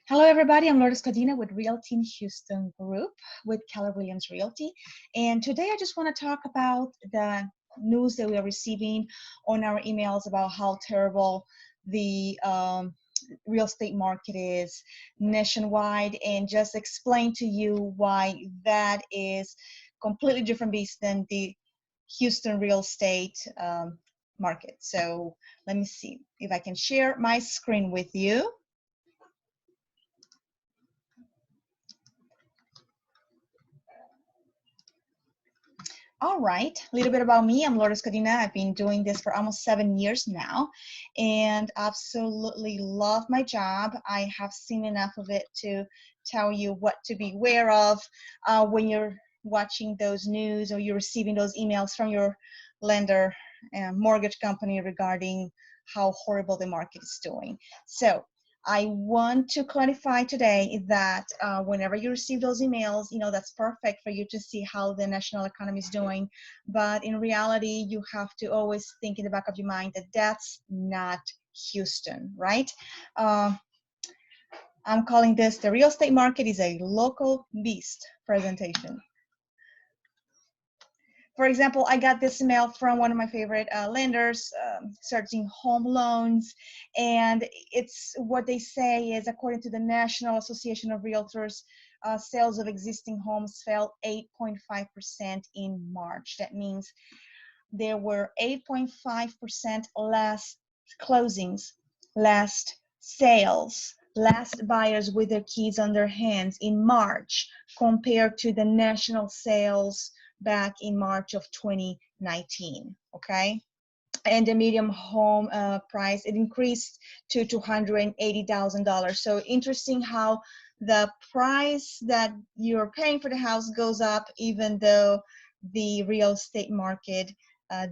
Hello, everybody. I'm Lourdes Codina with Realty in Houston Group with Keller Williams Realty. And today I just want to talk about the news that we are receiving on our emails about how terrible the real estate market is nationwide, and just explain to you why that is completely different beast than the Houston real estate market. So let me see if I can share my screen with you. All right, a little bit about me. I'm Lourdes Codina. I've been doing this for almost 7 years now and absolutely love my job. I have seen enough of it to tell you what to be aware of when you're watching those news or you're receiving those emails from your lender and mortgage company regarding how horrible the market is doing. So I want to clarify today that whenever you receive those emails, that's perfect for you to see how the national economy is doing. But in reality, you have to always think in the back of your mind that that's not Houston, right? I'm calling this the real estate market is a local beast presentation. For example, I got this email from one of my favorite lenders searching home loans, and it's what they say is, according to the National Association of Realtors, sales of existing homes fell 8.5% in March. That means there were 8.5% less closings, less sales, less buyers with their keys on their hands in March compared to the national sales back in March of 2019, okay? And the medium home price, it increased to $280,000. So interesting how the price that you're paying for the house goes up even though the real estate market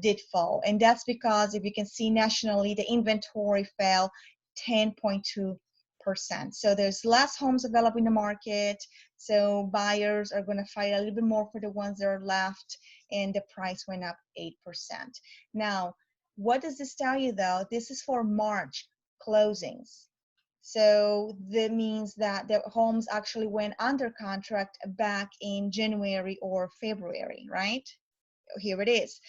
did fall. And that's because, if you can see nationally, the inventory fell 10.2%. So there's less homes available in the market. So buyers are going to fight a little bit more for the ones that are left, and the price went up 8%. Now, what does this tell you though? This is for March closings. So that means that the homes actually went under contract back in January or February, right? Here it is.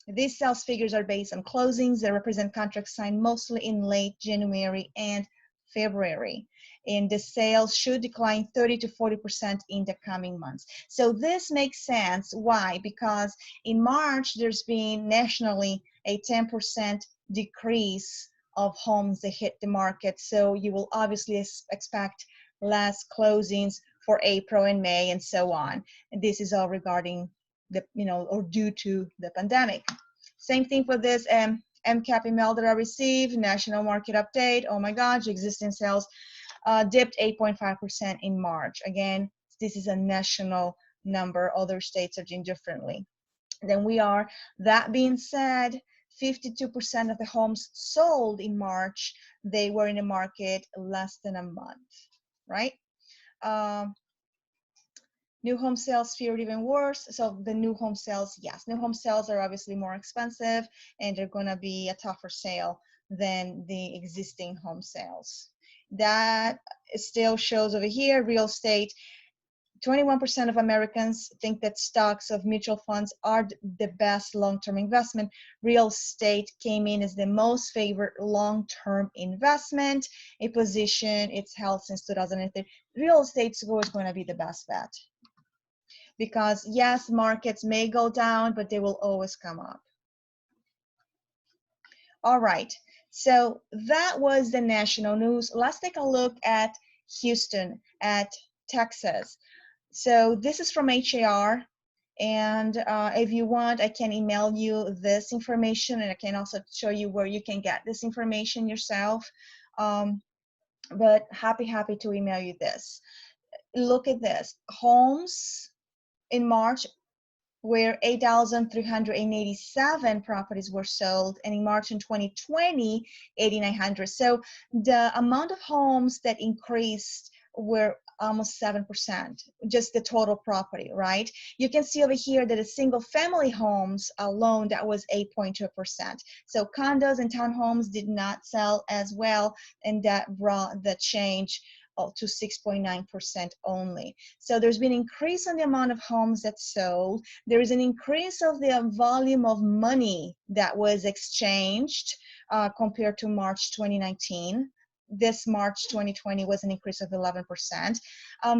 These sales figures are based on closings that represent contracts signed mostly in late January and February. And the sales should decline 30 to 40% in the coming months. So this makes sense. Why? Because in March, there's been nationally a 10% decrease of homes that hit the market. So you will obviously expect less closings for April and May and so on. And this is all regarding the, or due to the pandemic. Same thing for this MCAP email that I received, national market update. Oh my gosh, existing sales dipped 8.5% in March. Again, this is a national number. Other states are doing differently than we are. That being said, 52% of the homes sold in March, they were in the market less than a month, right? New home sales fared even worse. So the new home sales, yes, new home sales are obviously more expensive, and they're going to be a tougher sale than the existing home sales. That still shows over here, real estate. 21% of Americans think that stocks of mutual funds are the best long-term investment. Real estate came in as the most favored long-term investment, a position it's held since 2003. Real estate is always going to be the best bet. Because yes, markets may go down, but they will always come up. All right, so that was the national news. Let's take a look at Houston, at Texas. So this is from HAR, and if you want, I can email you this information, and I can also show you where you can get this information yourself. But happy to email you this. Look at this. Homes in March, where 8,387 properties were sold, and in March in 2020, 8,900. So the amount of homes that increased were almost 7%, just the total property, right? You can see over here that a single family homes alone, that was 8.2%. So condos and townhomes did not sell as well, and that brought the change to 6.9% only. So there's been an increase in the amount of homes that sold. There is an increase of the volume of money that was exchanged compared to March 2019. This March 2020 was an increase of 11%.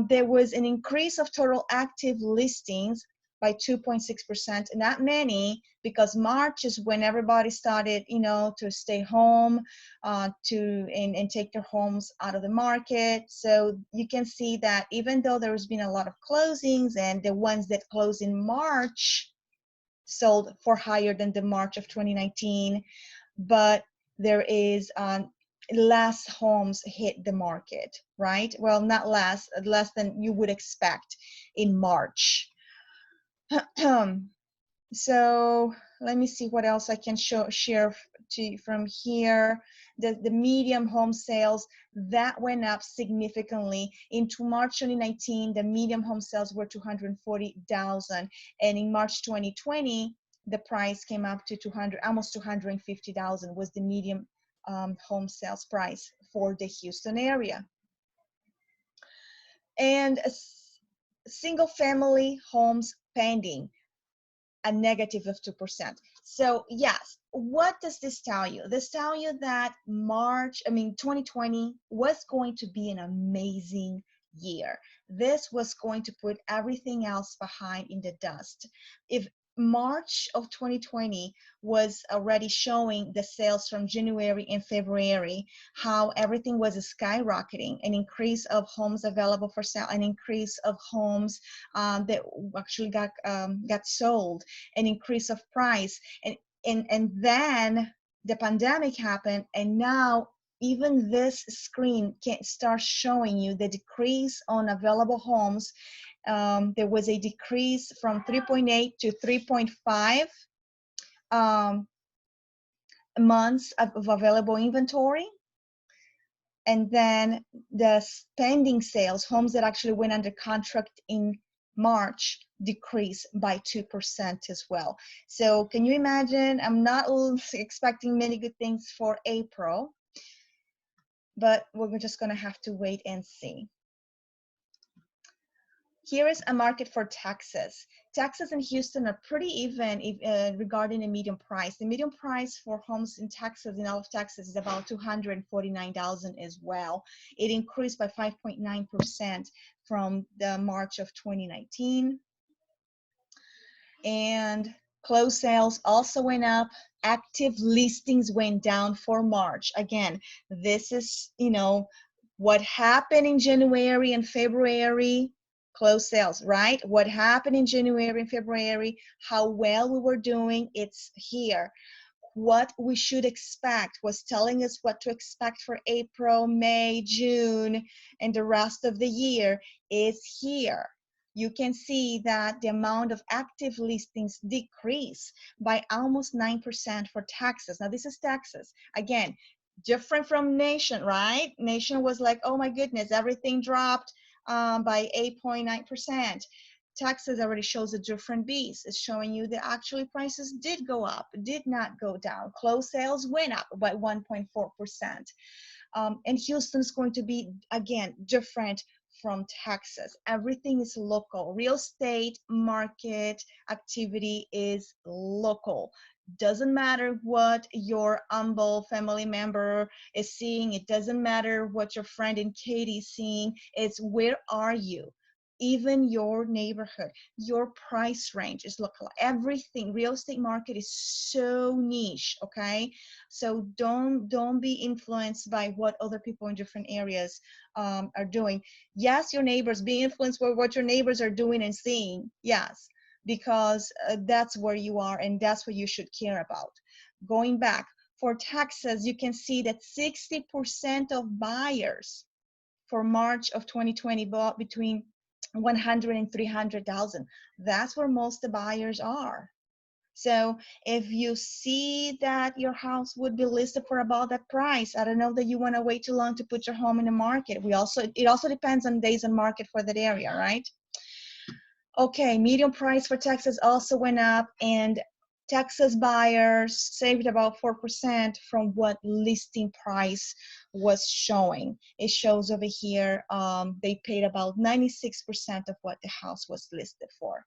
There was an increase of total active listings by 2.6%. Not many, because March is when everybody started, you know, to stay home, and take their homes out of the market. So you can see that even though there's been a lot of closings, and the ones that closed in March sold for higher than the March of 2019, but there is less homes hit the market, right? Well, not less than you would expect in March. So let me see what else I can share to you from here. The medium home sales, that went up significantly. Into March 2019, the medium home sales were 240,000, and in March 2020, the price came up to almost 250,000 was the medium home sales price for the Houston area. And single family homes pending, a negative of 2%. So yes, what does this tell you? This tell you that 2020 was going to be an amazing year. This was going to put everything else behind in the dust. If March of 2020 was already showing the sales from January and February, how everything was skyrocketing, an increase of homes available for sale, an increase of homes that actually got sold, an increase of price, and then the pandemic happened, and now even this screen can start showing you the decrease on available homes. There was a decrease from 3.8 to 3.5 months of available inventory. And then the pending sales, homes that actually went under contract in March, decreased by 2% as well. So can you imagine? I'm not expecting many good things for April, but we're just going to have to wait and see. Here is a market for Texas. Texas and Houston are pretty even regarding the median price. The median price for homes in Texas, in all of Texas, is about $249,000 as well. It increased by 5.9% from the March of 2019. And closed sales also went up. Active listings went down for March. Again, this is, you know, what happened in January and February. Closed sales, right? What happened in January and February, how well we were doing, it's here. What we should expect was telling us what to expect for April, May, June, and the rest of the year is here. You can see that the amount of active listings decreased by almost 9% for Texas. Now, this is Texas. Again, different from Nation, right? Nation was like, oh my goodness, everything dropped by 8.9%. Texas already shows a different beast. It's showing you that actually prices did go up, did not go down. Closed sales went up by 1.4%. And Houston's going to be, again, different from Texas. Everything is local. Real estate market activity is local. Doesn't matter what your humble family member is seeing. It doesn't matter what your friend in Katie is seeing. It's where are you? Even your neighborhood, your price range is local. Everything, real estate market is so niche, okay? So don't be influenced by what other people in different areas are doing. Yes, your neighbors, be influenced by what your neighbors are doing and seeing, yes, because that's where you are and that's what you should care about. Going back, for Texas, you can see that 60% of buyers for March of 2020 bought between 100 and 300,000. That's where most of the buyers are. So if you see that your house would be listed for about that price, I don't know that you want to wait too long to put your home in the market. It also depends on days on market for that area, right? Okay, median price for Texas also went up, and Texas buyers saved about 4% from what listing price was showing. It shows over here they paid about 96% of what the house was listed for.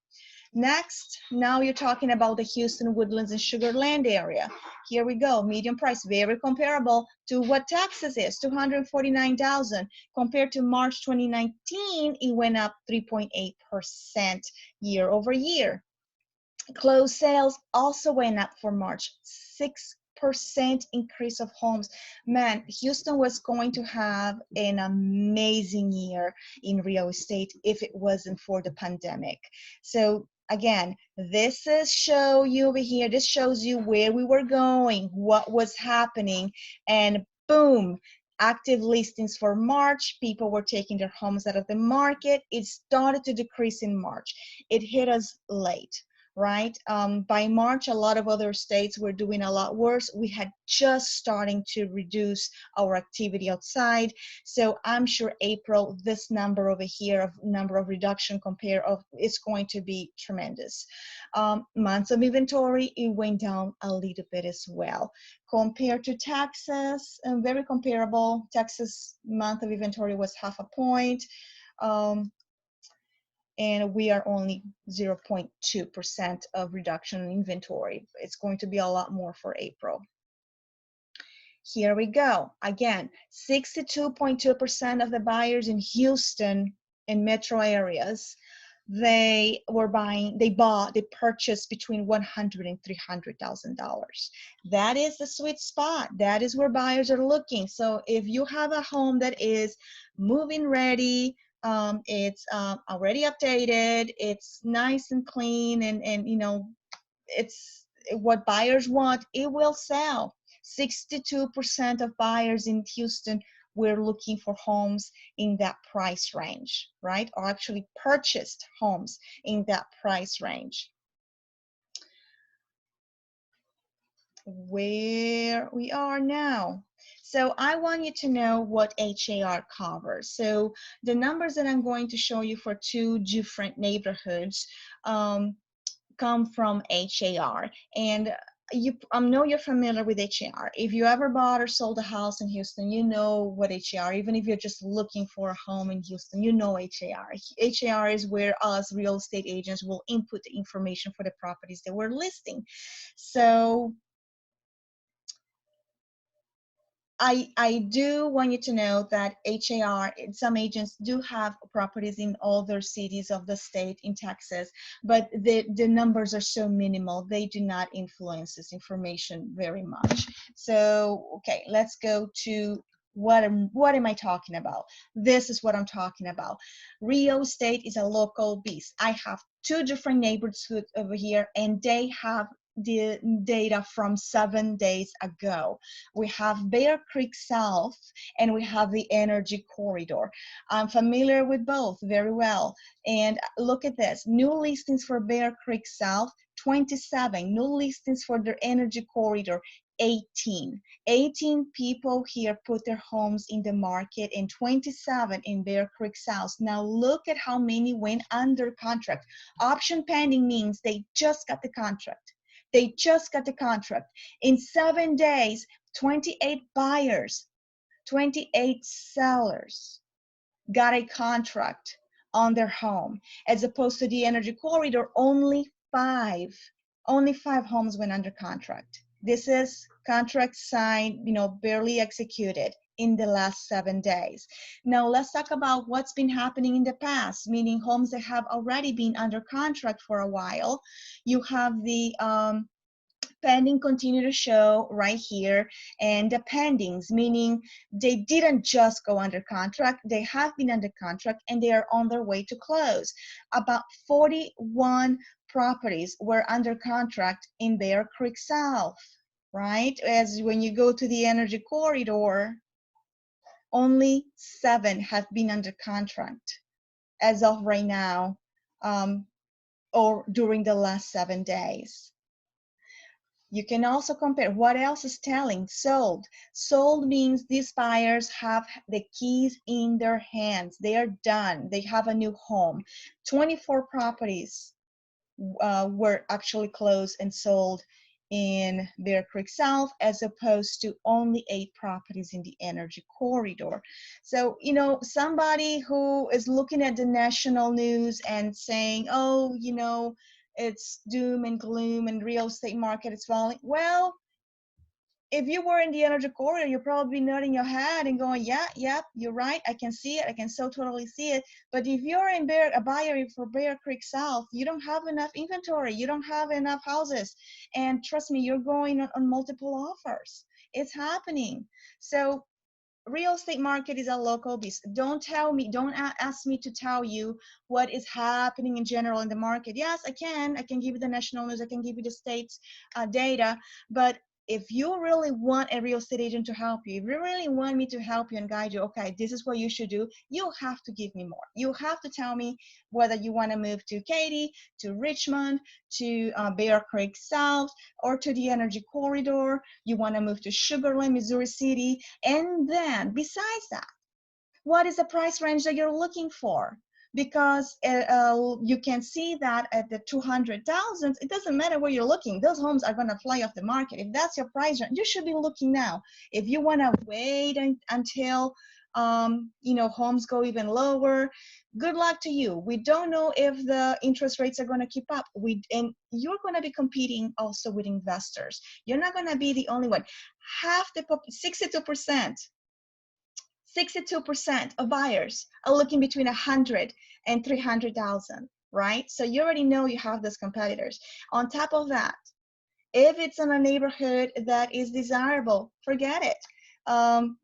Next, now you're talking about the Houston, Woodlands, and Sugar Land area. Here we go, median price, very comparable to what Texas is, 249,000. Compared to March 2019, it went up 3.8% year over year. Closed sales also went up for March, 6% increase of homes. Man, Houston was going to have an amazing year in real estate if it wasn't for the pandemic. So again, this is show you over here, this shows you where we were going, what was happening, and boom, active listings for March. People were taking their homes out of the market. It started to decrease in March. It hit us late, right? By March, a lot of other states were doing a lot worse. We had just starting to reduce our activity outside. So I'm sure April, this number over here of number of reduction compare of, it's going to be tremendous. Months of inventory, it went down a little bit as well. Compared to Texas, very comparable. Texas month of inventory was half a point. And we are only 0.2% of reduction in inventory. It's going to be a lot more for April. Here we go. Again, 62.2% of the buyers in Houston and metro areas, they purchased between $100,000 and $300,000. That is the sweet spot. That is where buyers are looking. So if you have a home that is move-in ready, it's already updated, it's nice and clean, and you know, it's what buyers want, it will sell. 62% of buyers in Houston were looking for homes in that price range, right? Or actually purchased homes in that price range. Where we are now. So I want you to know what HAR covers. So the numbers that I'm going to show you for two different neighborhoods come from HAR. And I know you're familiar with HAR. If you ever bought or sold a house in Houston, you know what HAR, even if you're just looking for a home in Houston, you know HAR. HAR is where us real estate agents will input the information for the properties that we're listing. So I do want you to know that HAR, some agents do have properties in all their cities of the state in Texas, but the numbers are so minimal, they do not influence this information very much. So, okay, let's go to what am I talking about? This is what I'm talking about. Real estate is a local beast. I have two different neighborhoods over here, and they have the data from 7 days ago. We have Bear Creek South and we have the Energy Corridor. I'm familiar with both very well. And look at this, new listings for Bear Creek South, 27. New listings for their Energy Corridor, 18. 18 people here put their homes in the market, and 27 in Bear Creek South. Now look at how many went under contract. Option pending means they just got the contract. They just got the contract. In 7 days, 28 buyers, 28 sellers got a contract on their home, as opposed to the Energy Corridor, only five homes went under contract. This is contract signed, barely executed in the last 7 days. Now let's talk about what's been happening in the past, meaning homes that have already been under contract for a while. You have the pending continue to show right here, and the pendings, meaning they didn't just go under contract, they have been under contract and they are on their way to close. About 41 properties were under contract in Bear Creek South, right? As when you go to the Energy Corridor, only 7 have been under contract as of right now, or during the last 7 days. You can also compare what else is telling. Sold. Sold means these buyers have the keys in their hands. They are done. They have a new home. 24 properties were actually closed and sold in Bear Creek South, as opposed to only 8 properties in the energy corridor. So, you know, somebody who is looking at the national news and saying, oh, you know, it's doom and gloom and real estate market is falling. Well, if you were in the energy corridor, you're probably nodding your head and going, yeah, yep, you're right. I can see it. I can so totally see it. But if you're in a buyer for Bear Creek South, you don't have enough inventory. You don't have enough houses. And trust me, you're going on multiple offers. It's happening. So real estate market is a local beast. Don't tell me, don't ask me to tell you what is happening in general in the market. Yes, I can give you the national news, I can give you the states data, but if you really want a real estate agent to help you, if you really want me to help you and guide you, okay, this is what you should do, you have to give me more. You have to tell me whether you want to move to Katy, to Richmond, to Bear Creek South, or to the energy corridor. You want to move to Sugar Land, Missouri City. And then besides that, what is the price range that you're looking for? Because you can see that at the 200,000, it doesn't matter where you're looking. Those homes are going to fly off the market. If that's your price range, you should be looking now. If you want to wait until you know, homes go even lower, good luck to you. We don't know if the interest rates are going to keep up. And you're going to be competing also with investors. You're not going to be the only one. Half the 62% of buyers are looking between 100 and 300,000, right? So you already know you have those competitors. On top of that, if it's in a neighborhood that is desirable, forget it.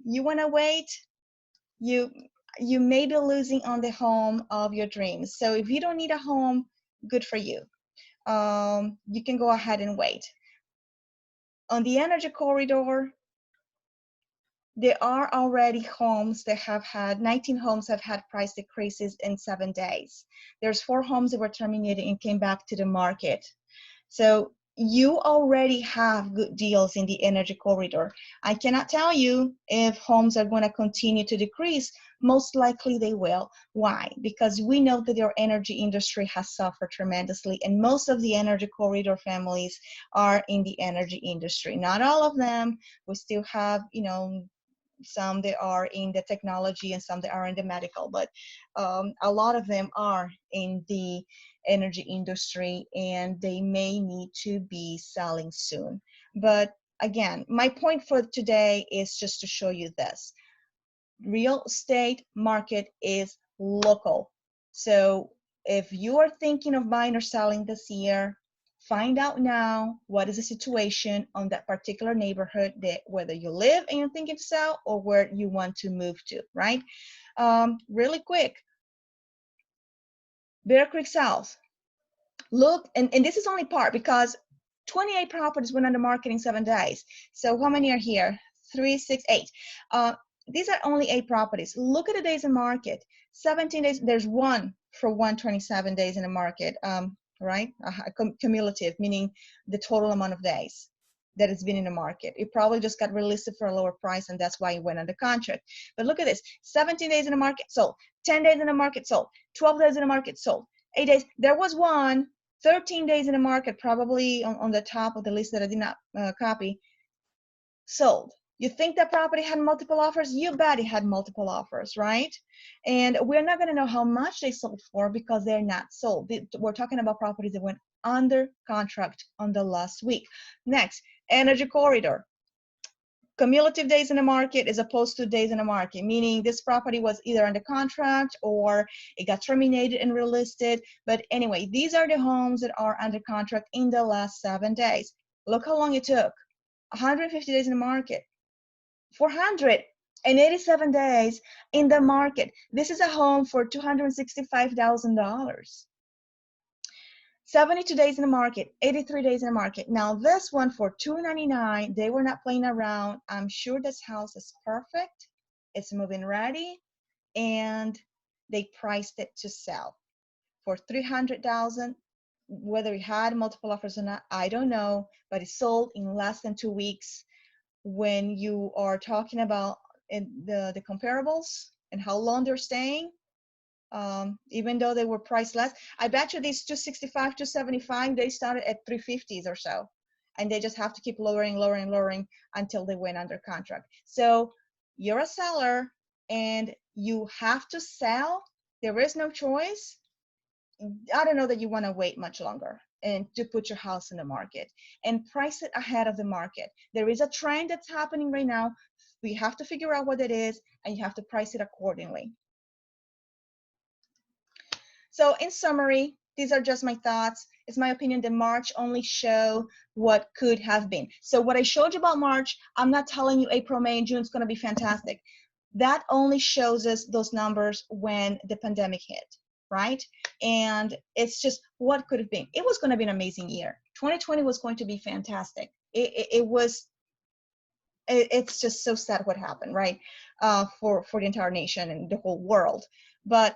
You want to wait, you may be losing on the home of your dreams. So if you don't need a home, good for you. You can go ahead and wait. On the energy corridor, there are already homes that have had, 19 homes have had price decreases in 7 days. There's 4 homes that were terminated and came back to the market. So you already have good deals in the energy corridor. I cannot tell you if homes are going to continue to decrease. Most likely they will. Why? Because we know that our energy industry has suffered tremendously, and most of the energy corridor families are in the energy industry. Not all of them. We still have, you know, some that are in the technology and some that are in the medical, but a lot of them are in the energy industry, and they may need to be selling soon. But again, my point for today is just to show you this. Real estate market is local. So if you are thinking of buying or selling this year, find out now what is the situation on that particular neighborhood, that whether you live and you're thinking to sell or where you want to move to, right? Really quick, Bear Creek South. Look, and this is only part because 28 properties went on the market in 7 days. So how many are here? 3, 6, 8. These are only 8 properties. Look at the days in market. 17 days. There's one for 127 days in the market, right? Cumulative, meaning the total amount of days that it's been in the market. It probably just got released for a lower price, and that's why it went under contract. But look at this: 17 days in the market, sold. 10 days in the market, sold. 12 days in the market, sold. 8 days. There was one. 13 days in the market, probably on the top of the list that I did not copy, sold. You think that property had multiple offers? You bet it had multiple offers, right? And we're not going to know how much they sold for because they're not sold. We're talking about properties that went under contract on the last week. Next, energy corridor. Cumulative days in the market as opposed to days in the market, meaning this property was either under contract or it got terminated and relisted. But anyway, these are the homes that are under contract in the last 7 days. Look how long it took. 150 days in the market. 487 days in the market. This is a home for $265,000. 72 days in the market, 83 days in the market. Now this one for $299, they were not playing around. I'm sure this house is perfect. It's moving ready, and they priced it to sell for $300,000. whether it had multiple offers or not, I don't know, but it sold in less than 2 weeks. When you are talking about the comparables and how long they're staying, even though they were priced less, I bet you these 265, 275, they started at 350s or so, and they just have to keep lowering, lowering, lowering until they went under contract. So you're a seller and you have to sell. There is no choice. I don't know that you want to wait much longer and to put your house in the market and price it ahead of the market. There is a trend that's happening right now. We have to figure out what it is, and you have to price it accordingly. So in summary, these are just my thoughts. It's my opinion that March only show what could have been. So what I showed you about March, I'm not telling you April, May, and June is going to be fantastic. That only shows us those numbers when the pandemic hit, right? And it's just what could have been. It was going to be an amazing year. 2020 was going to be fantastic. It's just so sad what happened, right? For the entire nation and the whole world. But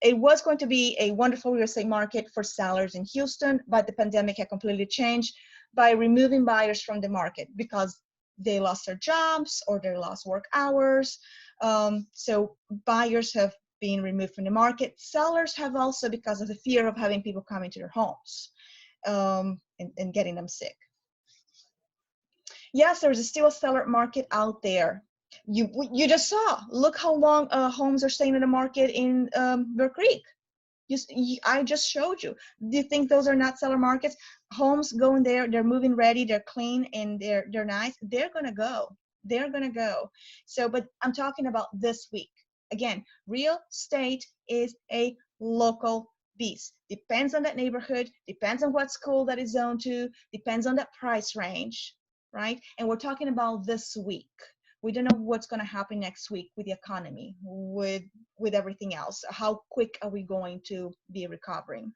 it was going to be a wonderful real estate market for sellers in Houston, but the pandemic had completely changed by removing buyers from the market because they lost their jobs or they lost work hours. So buyers have been removed from the market. Sellers have also, because of the fear of having people come into their homes and getting them sick. Yes, there's still a seller market out there. You just saw. Look how long homes are staying in the market in Bear Creek. I just showed you. Do you think those are not seller markets? Homes going there, they're moving ready, they're clean, and they're nice. They're gonna go. They're gonna go. So, but I'm talking about this week. Again, real estate is a local beast. Depends on that neighborhood, depends on what school that is zoned to, depends on that price range, right? And we're talking about this week. We don't know what's going to happen next week with the economy, with everything else. How quick are we going to be recovering?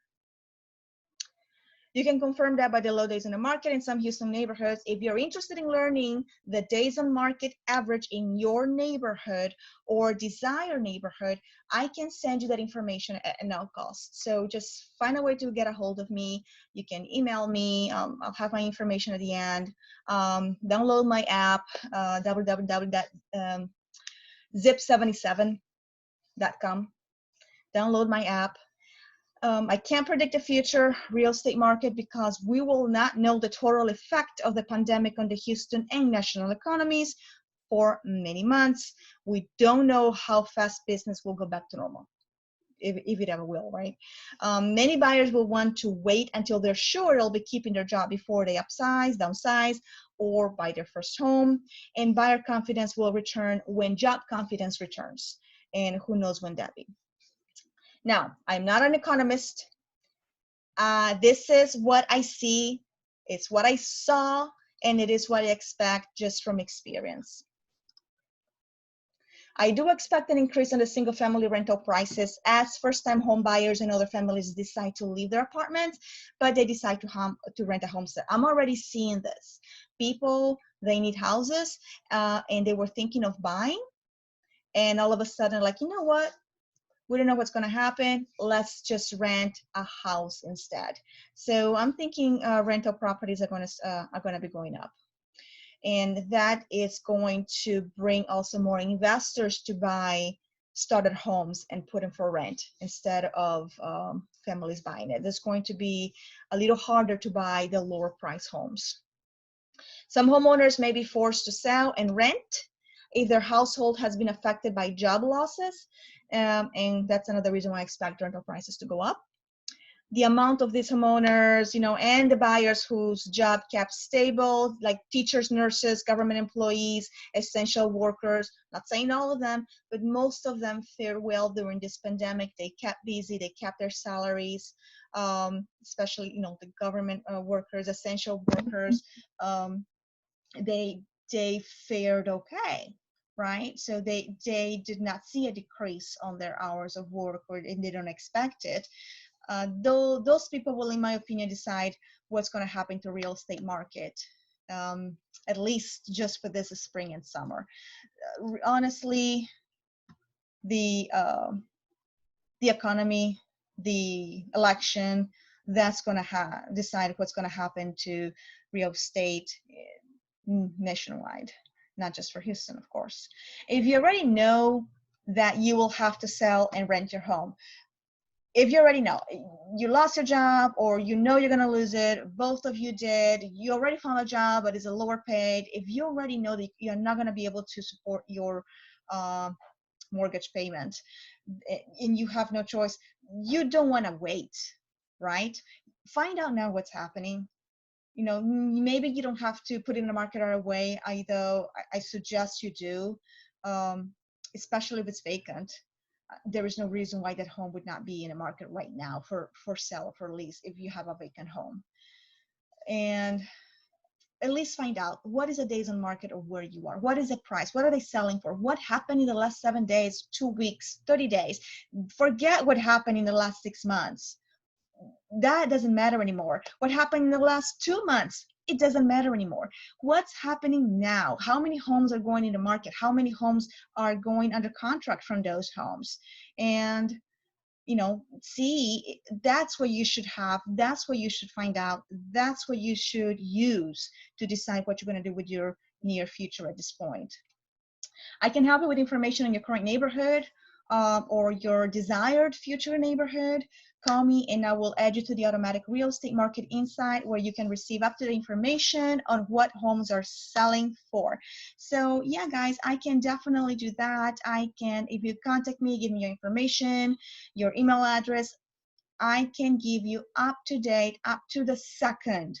You can confirm that by the low days in the market in some Houston neighborhoods. If you're interested in learning the days on market average in your neighborhood or desired neighborhood, I can send you that information at no cost. So just find a way to get a hold of me. You can email me. I'll have my information at the end. Download my app, www.zip77.com. Download my app. I can't predict the future real estate market because we will not know the total effect of the pandemic on the Houston and national economies for many months. We don't know how fast business will go back to normal, if it ever will, right? Many buyers will want to wait until they're sure they'll be keeping their job before they upsize, downsize, or buy their first home. And buyer confidence will return when job confidence returns. And who knows when that be. Now, I'm not an economist. This is what I see, it's what I saw, and it is what I expect just from experience. I do expect an increase in the single family rental prices as first-time home buyers and other families decide to leave their apartments, but they decide to rent a homestead. I'm already seeing this. People, they need houses and they were thinking of buying, and all of a sudden, like, you know what? We don't know what's going to happen. Let's just rent a house instead. So I'm thinking rental properties are going to be going up, and that is going to bring also more investors to buy started homes and put them for rent instead of families buying it. It's going to be a little harder to buy the lower price homes. Some homeowners may be forced to sell and rent if their household has been affected by job losses. And that's another reason why I expect rental prices to go up. The amount of these homeowners, and the buyers whose job kept stable, like teachers, nurses, government employees, essential workers, not saying all of them, but most of them fared well during this pandemic. They kept busy, they kept their salaries, especially, the government workers, essential workers, they fared okay, right? So they did not see a decrease on their hours of work, and they don't expect it. Though those people will, in my opinion, decide what's going to happen to real estate market, at least just for this spring and summer. Honestly, the economy, the election, that's going to decide what's going to happen to real estate nationwide, not just for Houston, of course. If you already know that you will have to sell and rent your home, if you already know you lost your job, or you know you're going to lose it, both of you did, you already found a job but it's a lower paid, if you already know that you're not going to be able to support your mortgage payment, and you have no choice, you don't want to wait, right? Find out now what's happening. You know, maybe you don't have to put it in the market right away, although I suggest you do, especially if it's vacant. There is no reason why that home would not be in the market right now for sale or for lease if you have a vacant home. And at least find out what is the days on market or where you are. What is the price? What are they selling for? What happened in the last 7 days, 2 weeks, 30 days? Forget what happened in the last 6 months. That doesn't matter anymore. What happened in the last 2 months? It doesn't matter anymore. What's happening now? How many homes are going in the market? How many homes are going under contract from those homes? And you know, see, that's what you should have, that's what you should find out, that's what you should use to decide what you're going to do with your near future at this point. I can help you with information on your current neighborhood, or your desired future neighborhood. Call me and I will add you to the automatic real estate market insight, where you can receive up-to-date information on what homes are selling for. So yeah, guys, I can definitely do that. I can, if you contact me, give me your information, your email address, I can give you up-to-date, up to the second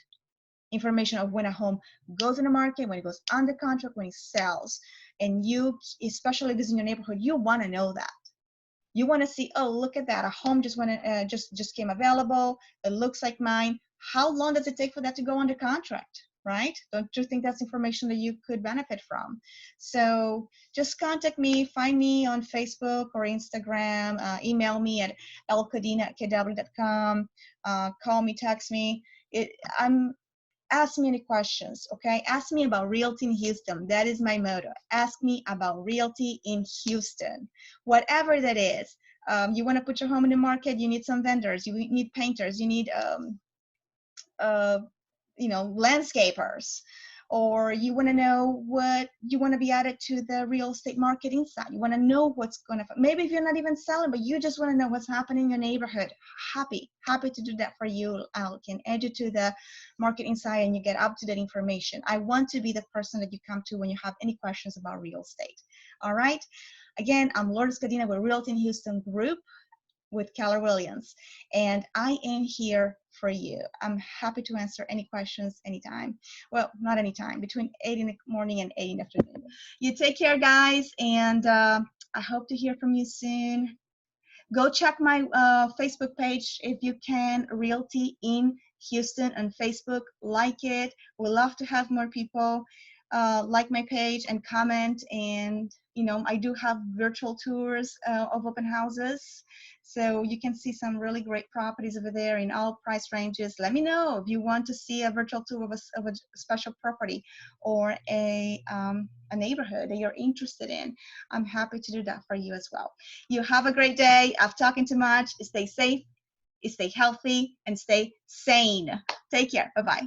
information of when a home goes in the market, when it goes under contract, when it sells. And you, especially if it's in your neighborhood, you want to know that. You want to see, oh, look at that, a home just went just came available, it looks like mine. How long does it take for that to go under contract, right? Don't you think that's information that you could benefit from? So just contact me, find me on Facebook or Instagram, email me at lcadena@kw.com, call me, text me. Ask me any questions, okay? Ask me about realty in Houston. That is my motto. Ask me about realty in Houston. Whatever that is. You want to put your home in the market, you need some vendors, you need painters, you need landscapers, or you want to know what you want to be added to the real estate market insight. You want to know what's going to, maybe if you're not even selling, but you just want to know what's happening in your neighborhood. Happy to do that for you. I can add you to the market insight and you get up-to-date information. I want to be the person that you come to when you have any questions about real estate. All right. Again, I'm Lourdes Cadena with Realty in Houston Group with Keller Williams, and I am here for you. I'm happy to answer any questions anytime. Well, not anytime, between 8 in the morning and 8 in the afternoon. You take care, guys, and I hope to hear from you soon. Go check my Facebook page if you can, Realty in Houston on Facebook. Like it. We'd love to have more people like my page and comment. And I do have virtual tours of open houses, so you can see some really great properties over there in all price ranges. Let me know if you want to see a virtual tour of a special property or a neighborhood that you're interested in. I'm happy to do that for you as well. You have a great day. I've talking too much. Stay safe, stay healthy, and stay sane. Take care. Bye-bye.